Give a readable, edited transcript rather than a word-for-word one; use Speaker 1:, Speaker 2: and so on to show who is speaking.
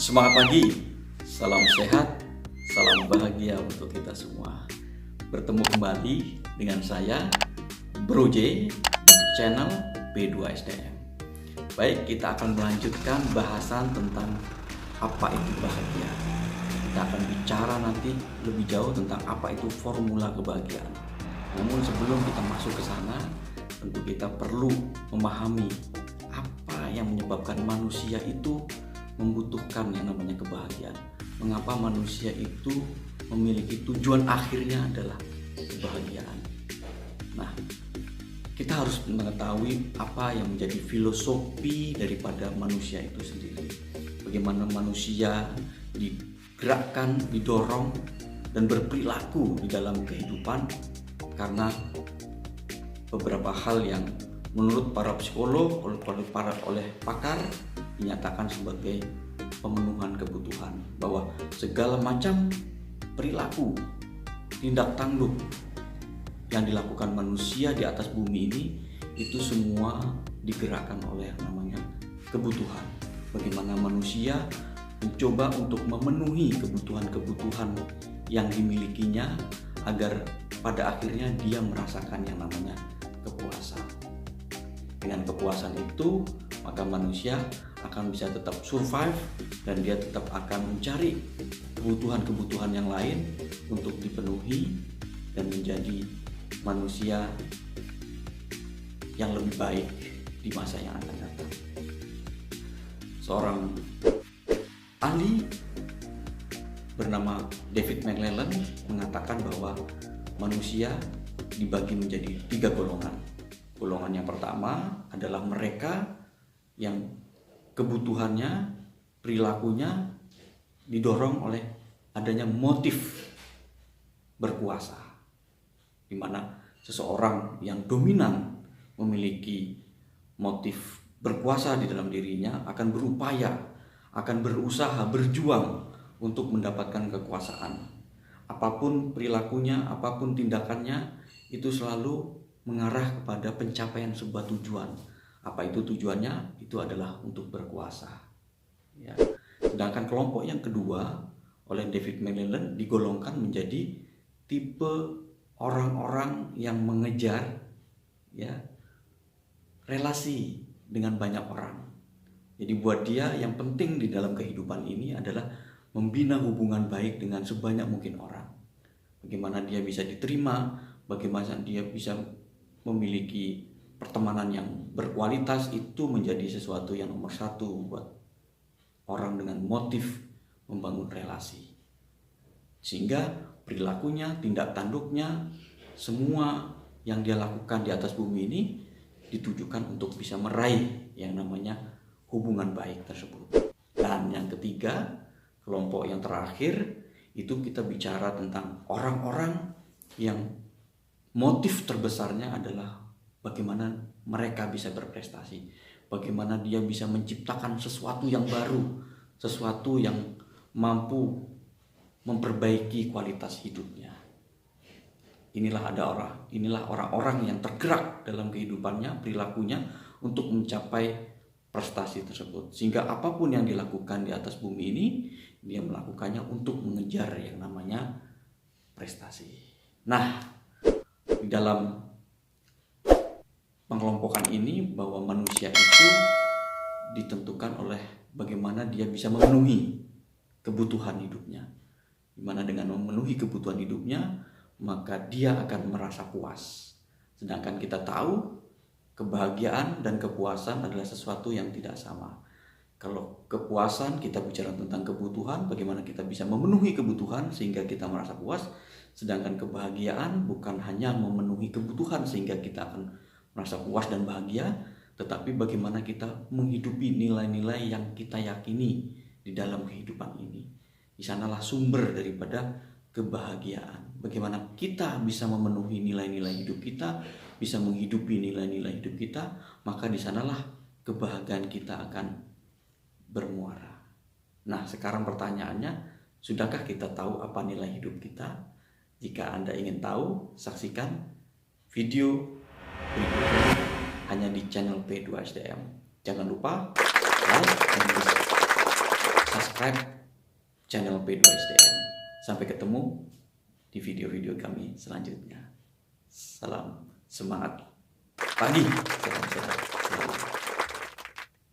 Speaker 1: Semangat pagi, salam sehat, salam bahagia untuk kita semua. Bertemu kembali dengan saya, Bro J, channel P2SDM. Baik, kita akan melanjutkan bahasan tentang apa itu bahagia. Kita akan bicara nanti lebih jauh tentang apa itu formula kebahagiaan. Namun sebelum kita masuk ke sana, tentu kita perlu memahami apa yang menyebabkan manusia itu membutuhkan yang namanya kebahagiaan. Mengapa manusia itu memiliki tujuan akhirnya adalah kebahagiaan. Nah, kita harus mengetahui apa yang menjadi filosofi daripada manusia itu sendiri. Bagaimana manusia digerakkan, didorong, dan berperilaku di dalam kehidupan karena beberapa hal yang menurut para psikolog, oleh pakar dinyatakan sebagai pemenuhan kebutuhan, bahwa segala macam perilaku, tindak tanduk yang dilakukan manusia di atas bumi ini itu semua digerakkan oleh namanya kebutuhan. Bagaimana manusia mencoba untuk memenuhi kebutuhan-kebutuhan yang dimilikinya agar pada akhirnya dia merasakan yang namanya kepuasan. Dengan kepuasan itu, maka manusia akan bisa tetap survive dan dia tetap akan mencari kebutuhan-kebutuhan yang lain untuk dipenuhi dan menjadi manusia yang lebih baik di masa yang akan datang. Seorang ahli bernama David McClelland mengatakan bahwa manusia dibagi menjadi 3 golongan. Golongan yang pertama adalah mereka yang kebutuhannya, perilakunya didorong oleh adanya motif berkuasa, di mana seseorang yang dominan memiliki motif berkuasa di dalam dirinya akan berupaya, akan berusaha, berjuang untuk mendapatkan kekuasaan. Apapun perilakunya, apapun tindakannya, itu selalu mengarah kepada pencapaian sebuah tujuan. Apa itu tujuannya? Itu adalah untuk berkuasa. Ya. Sedangkan kelompok yang kedua oleh David McClelland digolongkan menjadi tipe orang-orang yang mengejar relasi dengan banyak orang. Jadi buat dia yang penting di dalam kehidupan ini adalah membina hubungan baik dengan sebanyak mungkin orang. Bagaimana dia bisa diterima, bagaimana dia bisa memiliki pertemanan yang berkualitas, itu menjadi sesuatu yang nomor satu buat orang dengan motif membangun relasi. Sehingga perilakunya, tindak tanduknya, semua yang dia lakukan di atas bumi ini ditujukan untuk bisa meraih yang namanya hubungan baik tersebut. Dan yang ketiga, kelompok yang terakhir, itu kita bicara tentang orang-orang yang motif terbesarnya adalah bagaimana mereka bisa berprestasi, bagaimana dia bisa menciptakan sesuatu yang baru, sesuatu yang mampu memperbaiki kualitas hidupnya. Inilah orang-orang yang tergerak dalam kehidupannya, perilakunya untuk mencapai prestasi tersebut. Sehingga apapun yang dilakukan di atas bumi ini, dia melakukannya untuk mengejar yang namanya prestasi. Nah, di dalam pengelompokan ini bahwa manusia itu ditentukan oleh bagaimana dia bisa memenuhi kebutuhan hidupnya. Di mana dengan memenuhi kebutuhan hidupnya, maka dia akan merasa puas. Sedangkan kita tahu kebahagiaan dan kepuasan adalah sesuatu yang tidak sama. Kalau kepuasan, kita bicara tentang kebutuhan, bagaimana kita bisa memenuhi kebutuhan sehingga kita merasa puas. Sedangkan kebahagiaan bukan hanya memenuhi kebutuhan sehingga kita akan merasa puas dan bahagia, tetapi bagaimana kita menghidupi nilai-nilai yang kita yakini di dalam kehidupan ini. Di sanalah sumber daripada kebahagiaan. Bagaimana kita bisa memenuhi nilai-nilai hidup kita, bisa menghidupi nilai-nilai hidup kita, maka di sanalah kebahagiaan kita akan bermuara. Nah, sekarang pertanyaannya, sudahkah kita tahu apa nilai hidup kita? Jika Anda ingin tahu, saksikan video berikutnya hanya di channel P2SDM. Jangan lupa like dan subscribe. subscribe channel P2SDM. Sampai ketemu di video-video kami selanjutnya. Salam semangat pagi, salam sehat.